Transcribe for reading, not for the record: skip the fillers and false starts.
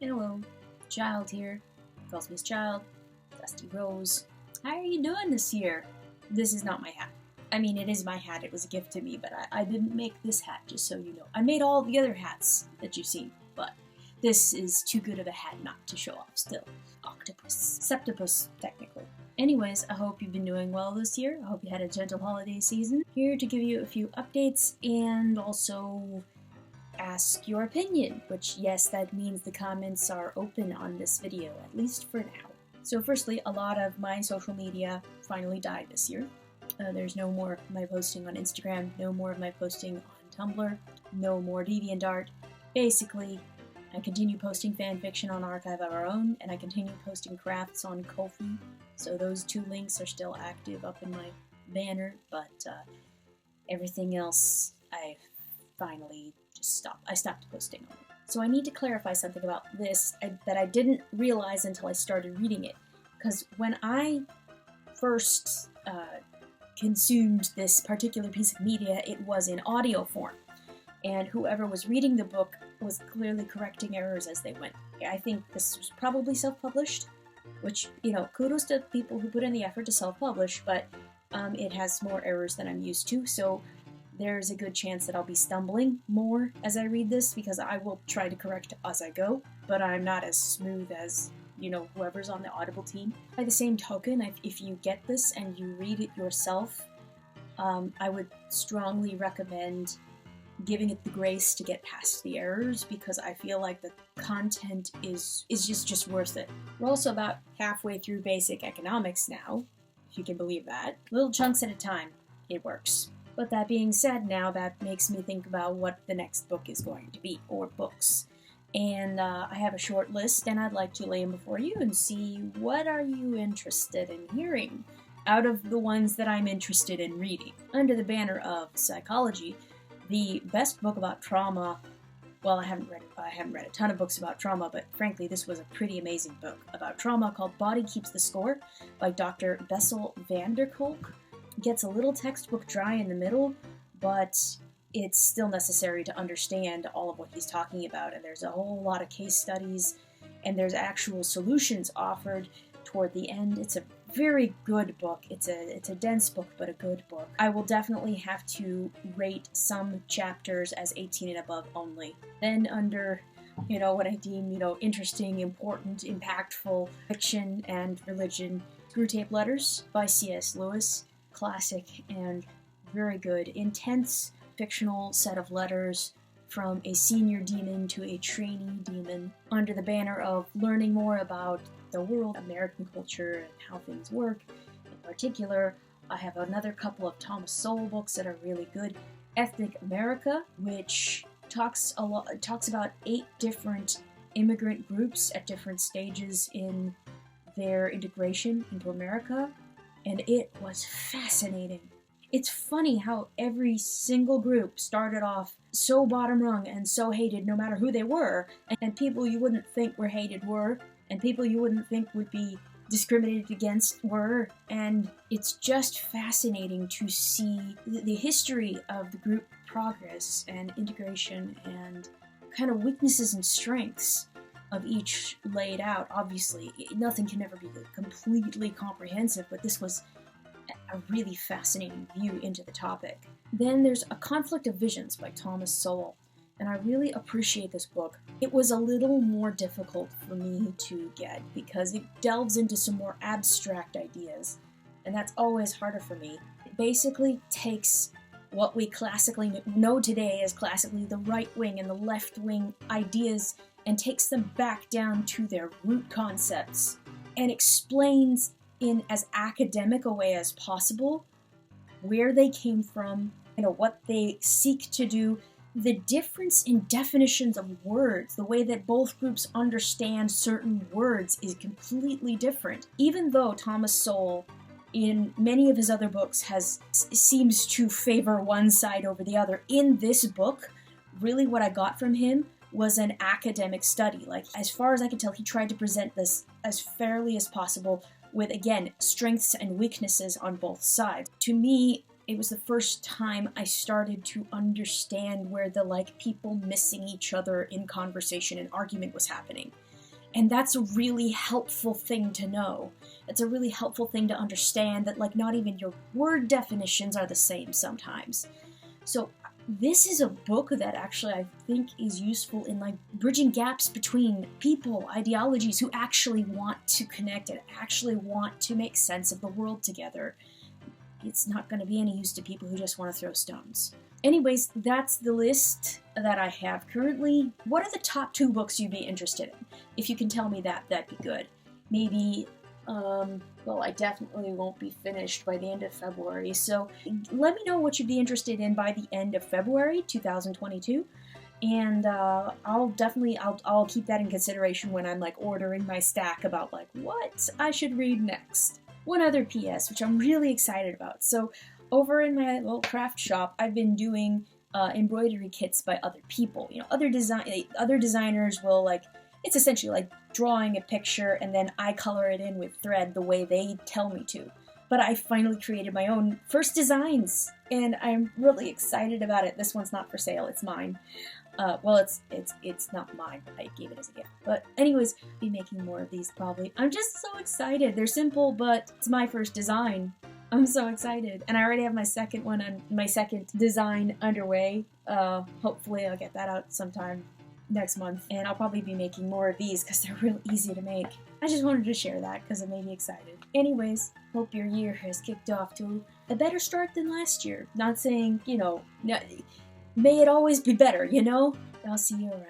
Hello, Child here. Calls me Child. Dusty Rose. How are you doing this year? This is not my hat. I mean, it is my hat. It was a gift to me, but I didn't make this hat, just so you know. I made all the other hats that you've seen, but this is too good of a hat not to show off still. Octopus. Septopus, technically. Anyways, I hope you've been doing well this year. I hope you had a gentle holiday season. Here to give you a few updates and also ask your opinion, which, yes, that means the comments are open on this video, at least for now. So firstly, a lot of my social media finally died this year. There's no more of my posting on Instagram, no more of my posting on Tumblr, no more DeviantArt. Basically, I continue posting fanfiction on Archive of Our Own, and I continue posting crafts on Ko-fi, so those two links are still active up in my banner, but everything else I finally just stopped. I stopped posting on it. So I need to clarify something about this that I didn't realize until I started reading it, because when I first consumed this particular piece of media, it was in audio form, and whoever was reading the book was clearly correcting errors as they went. I think this was probably self-published, which, you know, kudos to people who put in the effort to self-publish, but it has more errors than I'm used to, so there's a good chance that I'll be stumbling more as I read this, because I will try to correct as I go, but I'm not as smooth as, you know, whoever's on the Audible team. By the same token, if you get this and you read it yourself, I would strongly recommend giving it the grace to get past the errors, because I feel like the content is just worth it. We're also about halfway through basic economics now, if you can believe that. Little chunks at a time. It works. But that being said, now that makes me think about what the next book is going to be, or books. And I have a short list, and I'd like to lay them before you and see what are you interested in hearing out of the ones that I'm interested in reading. Under the banner of psychology, the best book about trauma, well, I haven't read a ton of books about trauma, but frankly, this was a pretty amazing book about trauma called Body Keeps the Score by Dr. Bessel van der Kolk. Gets a little textbook dry in the middle, but it's still necessary to understand all of what he's talking about, and there's a whole lot of case studies, and there's actual solutions offered toward the end. It's a very good book. It's a dense book, but a good book. I will definitely have to rate some chapters as 18 and above only. Then under, you know, what I deem, you know, interesting, important, impactful fiction and religion, Screwtape Letters by C.S. Lewis. Classic and very good, intense fictional set of letters from a senior demon to a trainee demon, under the banner of learning more about the world, American culture, and how things work. In particular, I have another couple of Thomas Sowell books that are really good. Ethnic America, which talks about 8 different immigrant groups at different stages in their integration into America, and it was fascinating. It's funny how every single group started off so bottom rung and so hated no matter who they were, and people you wouldn't think were hated were, and people you wouldn't think would be discriminated against were, and it's just fascinating to see the history of the group progress and integration and kind of weaknesses and strengths of each laid out. Obviously, nothing can ever be completely comprehensive, but this was a really fascinating view into the topic. Then there's A Conflict of Visions by Thomas Sowell, and I really appreciate this book. It was a little more difficult for me to get because it delves into some more abstract ideas, and that's always harder for me. It basically takes what we classically know today as classically the right wing and the left wing ideas and takes them back down to their root concepts and explains in as academic a way as possible where they came from, you know, what they seek to do, the difference in definitions of words, the way that both groups understand certain words is completely different. Even though Thomas Sowell, in many of his other books, seems to favor one side over the other, in this book, really what I got from him was an academic study. Like, as far as I could tell, he tried to present this as fairly as possible with, again, strengths and weaknesses on both sides. To me, it was the first time I started to understand where the, like, people missing each other in conversation and argument was happening. And that's a really helpful thing to know. It's a really helpful thing to understand that, like, not even your word definitions are the same sometimes. So this is a book that actually I think is useful in, like, bridging gaps between people, ideologies who actually want to connect and actually want to make sense of the world together. It's not going to be any use to people who just want to throw stones. Anyways, that's the list that I have currently. What are the top 2 books you'd be interested in? If you can tell me that, that'd be good. Maybe, well, I definitely won't be finished by the end of February, so let me know what you'd be interested in by the end of February 2022, and I'll keep that in consideration when I'm, like, ordering my stack about, like, what I should read next. One other PS, which I'm really excited about. So, over in my little craft shop, I've been doing embroidery kits by other people. You know, other designers will, like, it's essentially like drawing a picture and then I color it in with thread the way they tell me to. But I finally created my own first designs, and I'm really excited about it. This one's not for sale, it's mine. Well, it's not mine. I gave it as a gift. But anyways, I'll be making more of these probably. I'm just so excited. They're simple, but it's my first design. I'm so excited. And I already have my second design underway. Hopefully I'll get that out sometime next month. And I'll probably be making more of these because they're real easy to make. I just wanted to share that because it made me excited. Anyways, hope your year has kicked off to a better start than last year. Not saying, you know, may it always be better, you know? I'll see you around.